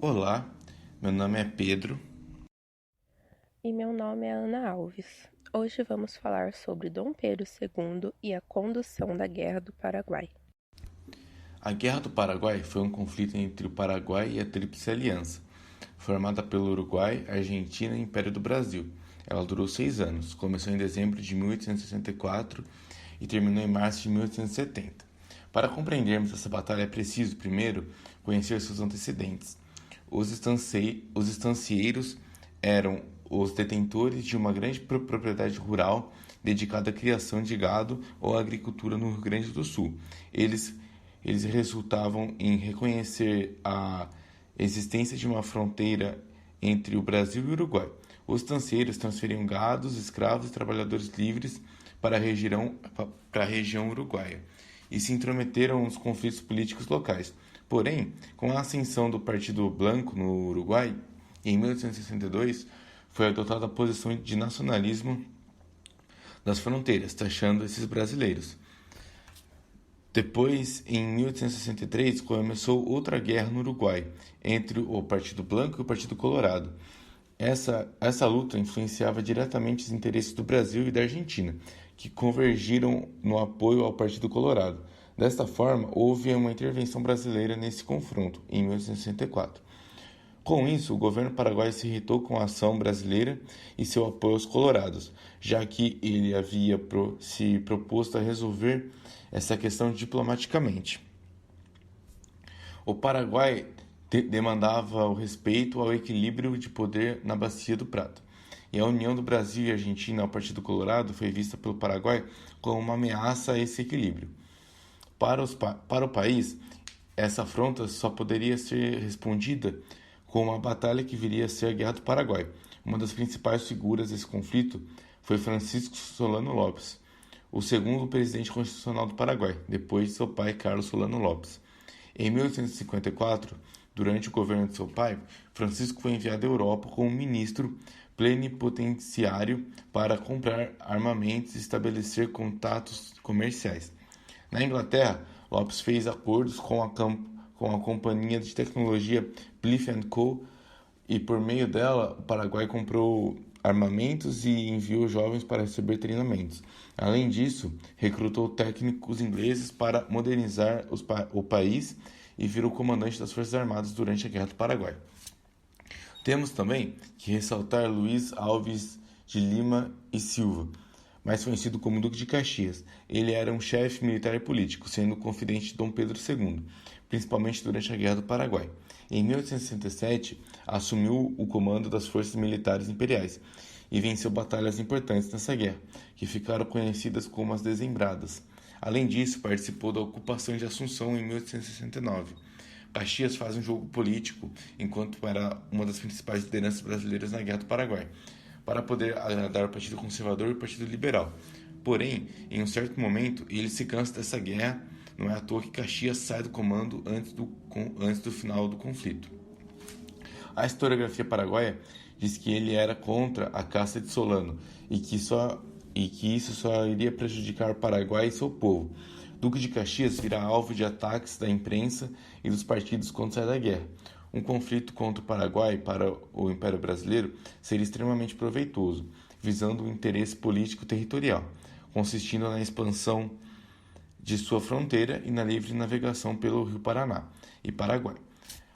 Olá, meu nome é Pedro. E meu nome é Ana Alves. Hoje vamos falar sobre Dom Pedro II e a condução da Guerra do Paraguai. A Guerra do Paraguai foi um conflito entre o Paraguai e a Tríplice Aliança, formada pelo Uruguai, Argentina e Império do Brasil. Ela durou 6 anos, começou em dezembro de 1864 e terminou em março de 1870. Para compreendermos essa batalha é preciso, primeiro, conhecer seus antecedentes. Os estancieiros eram os detentores de uma grande propriedade rural dedicada à criação de gado ou à agricultura no Rio Grande do Sul. Eles, eles resultavam em reconhecer a existência de uma fronteira entre o Brasil e o Uruguai. Os estancieiros transferiam gados, escravos e trabalhadores livres para a região uruguaia e se intrometeram nos conflitos políticos locais. Porém, com a ascensão do Partido Blanco no Uruguai, em 1862, foi adotada a posição de nacionalismo das fronteiras, taxando esses brasileiros. Depois, em 1863, começou outra guerra no Uruguai, entre o Partido Blanco e o Partido Colorado. Essa luta influenciava diretamente os interesses do Brasil e da Argentina, que convergiram no apoio ao Partido Colorado. Desta forma, houve uma intervenção brasileira nesse confronto, em 1864. Com isso, o governo paraguaio se irritou com a ação brasileira e seu apoio aos colorados, já que ele havia se proposto a resolver essa questão diplomaticamente. O Paraguai demandava o respeito ao equilíbrio de poder na Bacia do Prata, e a união do Brasil e Argentina ao Partido Colorado foi vista pelo Paraguai como uma ameaça a esse equilíbrio. Para o país, essa afronta só poderia ser respondida com uma batalha que viria a ser a Guerra do Paraguai. Uma das principais figuras desse conflito foi Francisco Solano Lopes, o segundo presidente constitucional do Paraguai, depois de seu pai Carlos Solano Lopes. Em 1854, durante o governo de seu pai, Francisco foi enviado à Europa como ministro plenipotenciário para comprar armamentos e estabelecer contatos comerciais. Na Inglaterra, Lopes fez acordos com a companhia de tecnologia Blyth Co. E por meio dela, o Paraguai comprou armamentos e enviou jovens para receber treinamentos. Além disso, recrutou técnicos ingleses para modernizar o país e virou comandante das Forças Armadas durante a Guerra do Paraguai. Temos também que ressaltar Luiz Alves de Lima e Silva, mais conhecido como Duque de Caxias. Ele era um chefe militar e político, sendo confidente de Dom Pedro II, principalmente durante a Guerra do Paraguai. Em 1867, assumiu o comando das forças militares imperiais e venceu batalhas importantes nessa guerra, que ficaram conhecidas como as Dezembradas. Além disso, participou da ocupação de Assunção em 1869. Caxias faz um jogo político enquanto era uma das principais lideranças brasileiras na Guerra do Paraguai, para poder agradar o Partido Conservador e o Partido Liberal. Porém, em um certo momento, ele se cansa dessa guerra. Não é à toa que Caxias sai do comando antes do final do conflito. A historiografia paraguaia diz que ele era contra a caça de Solano e que isso só iria prejudicar o Paraguai e seu povo. Duque de Caxias virá alvo de ataques da imprensa e dos partidos quando sai da guerra. Um conflito contra o Paraguai para o Império Brasileiro seria extremamente proveitoso, visando o interesse político territorial, consistindo na expansão de sua fronteira e na livre navegação pelo Rio Paraná e Paraguai.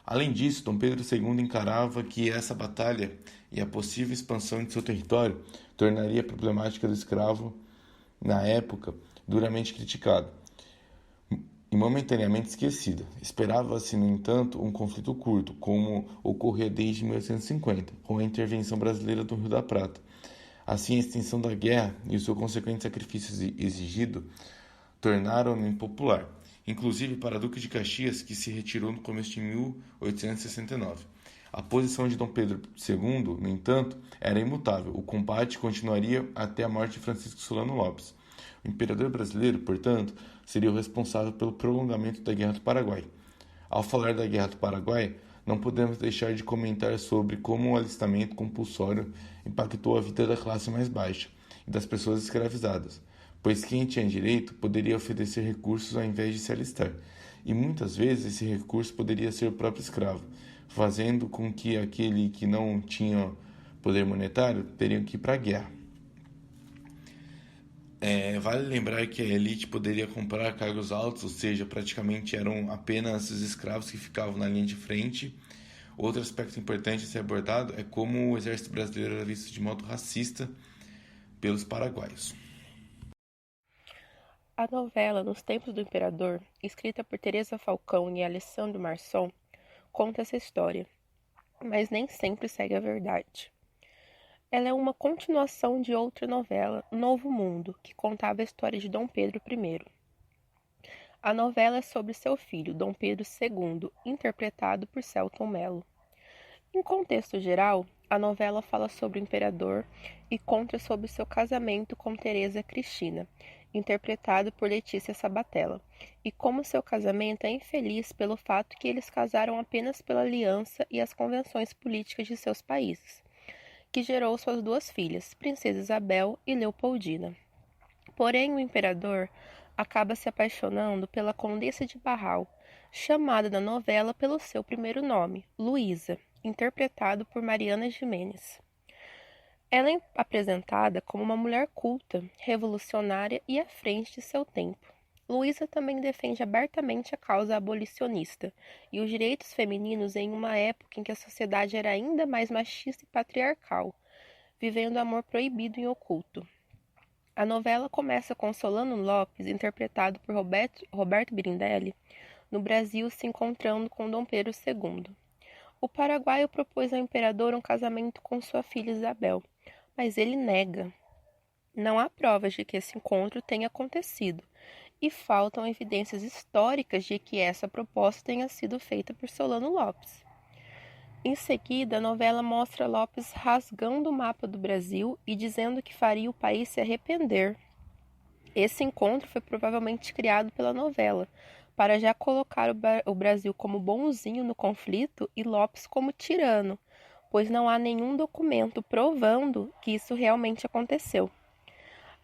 Além disso, Dom Pedro II encarava que essa batalha e a possível expansão de seu território tornaria a problemática do escravo, na época, duramente criticada e momentaneamente esquecida. Esperava-se, no entanto, um conflito curto, como ocorria desde 1850, com a intervenção brasileira do Rio da Prata. Assim, a extensão da guerra e o seu consequente sacrifício exigido tornaram-no impopular, inclusive para Duque de Caxias, que se retirou no começo de 1869. A posição de Dom Pedro II, no entanto, era imutável. O combate continuaria até a morte de Francisco Solano Lopes. O imperador brasileiro, portanto, seria o responsável pelo prolongamento da Guerra do Paraguai. Ao falar da Guerra do Paraguai, não podemos deixar de comentar sobre como o alistamento compulsório impactou a vida da classe mais baixa e das pessoas escravizadas, pois quem tinha direito poderia oferecer recursos ao invés de se alistar, e muitas vezes esse recurso poderia ser o próprio escravo, fazendo com que aquele que não tinha poder monetário teriam que ir para a guerra. Vale lembrar que a elite poderia comprar cargos altos, ou seja, praticamente eram apenas os escravos que ficavam na linha de frente. Outro aspecto importante a ser abordado é como o exército brasileiro era visto de modo racista pelos paraguaios. A novela Nos Tempos do Imperador, escrita por Teresa Falcão e Alessandro Marçom, conta essa história, mas nem sempre segue a verdade. Ela é uma continuação de outra novela, Novo Mundo, que contava a história de Dom Pedro I. A novela é sobre seu filho, Dom Pedro II, interpretado por Selton Mello. Em contexto geral, a novela fala sobre o imperador e conta sobre seu casamento com Teresa Cristina, interpretado por Letícia Sabatella, e como seu casamento é infeliz pelo fato que eles casaram apenas pela aliança e as convenções políticas de seus países, que gerou suas duas filhas, Princesa Isabel e Leopoldina. Porém, o imperador acaba se apaixonando pela Condessa de Barral, chamada na novela pelo seu primeiro nome, Luísa, interpretado por Mariana Giménez. Ela é apresentada como uma mulher culta, revolucionária e à frente de seu tempo. Luísa também defende abertamente a causa abolicionista e os direitos femininos em uma época em que a sociedade era ainda mais machista e patriarcal, vivendo amor proibido e oculto. A novela começa com Solano Lopes, interpretado por Roberto Birindelli, no Brasil se encontrando com Dom Pedro II. O paraguaio propôs ao imperador um casamento com sua filha Isabel, mas ele nega. Não há provas de que esse encontro tenha acontecido, e faltam evidências históricas de que essa proposta tenha sido feita por Solano Lopes. Em seguida, a novela mostra Lopes rasgando o mapa do Brasil e dizendo que faria o país se arrepender. Esse encontro foi provavelmente criado pela novela, para já colocar o Brasil como bonzinho no conflito e Lopes como tirano, pois não há nenhum documento provando que isso realmente aconteceu.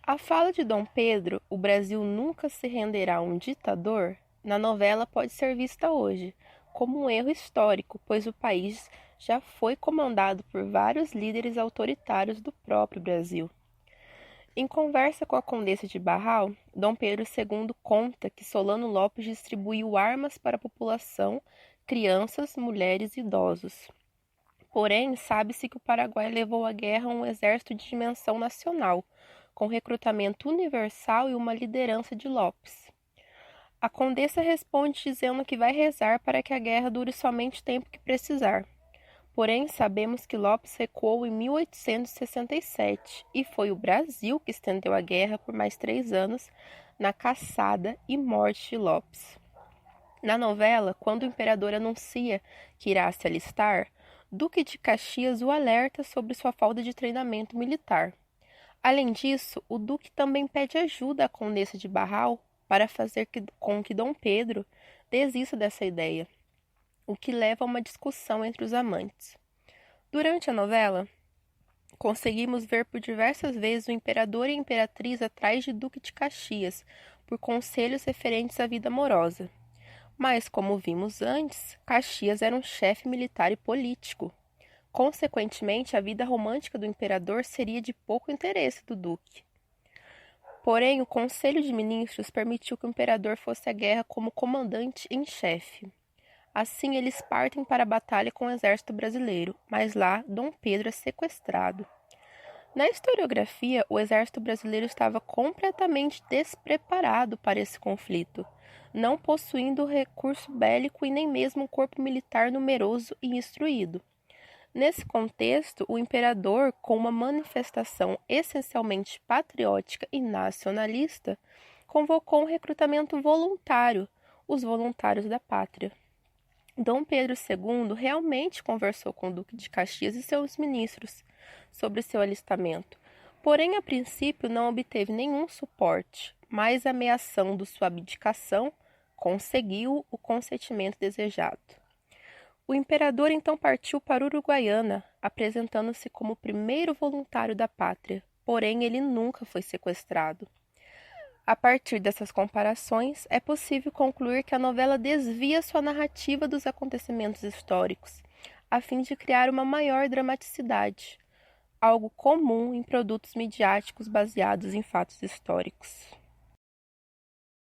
A fala de Dom Pedro, o Brasil nunca se renderá a um ditador, na novela pode ser vista hoje como um erro histórico, pois o país já foi comandado por vários líderes autoritários do próprio Brasil. Em conversa com a Condessa de Barral, Dom Pedro II conta que Solano Lopes distribuiu armas para a população, crianças, mulheres e idosos. Porém, sabe-se que o Paraguai levou à guerra um exército de dimensão nacional, com recrutamento universal e uma liderança de Lopes. A Condessa responde dizendo que vai rezar para que a guerra dure somente o tempo que precisar. Porém, sabemos que Lopes recuou em 1867 e foi o Brasil que estendeu a guerra por mais 3 anos na caçada e morte de Lopes. Na novela, quando o imperador anuncia que irá se alistar, Duque de Caxias o alerta sobre sua falta de treinamento militar. Além disso, o Duque também pede ajuda à Condessa de Barral para fazer com que Dom Pedro desista dessa ideia, o que leva a uma discussão entre os amantes. Durante a novela, conseguimos ver por diversas vezes o imperador e a imperatriz atrás de Duque de Caxias, por conselhos referentes à vida amorosa. Mas, como vimos antes, Caxias era um chefe militar e político. Consequentemente, a vida romântica do imperador seria de pouco interesse do duque. Porém, o Conselho de Ministros permitiu que o imperador fosse à guerra como comandante em chefe. Assim, eles partem para a batalha com o exército brasileiro, mas lá Dom Pedro é sequestrado. Na historiografia, o exército brasileiro estava completamente despreparado para esse conflito, não possuindo recurso bélico e nem mesmo um corpo militar numeroso e instruído. Nesse contexto, o imperador, com uma manifestação essencialmente patriótica e nacionalista, convocou um recrutamento voluntário, os voluntários da pátria. Dom Pedro II realmente conversou com o Duque de Caxias e seus ministros sobre seu alistamento, porém, a princípio, não obteve nenhum suporte, mas ameaçando sua abdicação, conseguiu o consentimento desejado. O imperador então partiu para Uruguaiana, apresentando-se como o primeiro voluntário da pátria, porém ele nunca foi sequestrado. A partir dessas comparações, é possível concluir que a novela desvia sua narrativa dos acontecimentos históricos a fim de criar uma maior dramaticidade, algo comum em produtos midiáticos baseados em fatos históricos.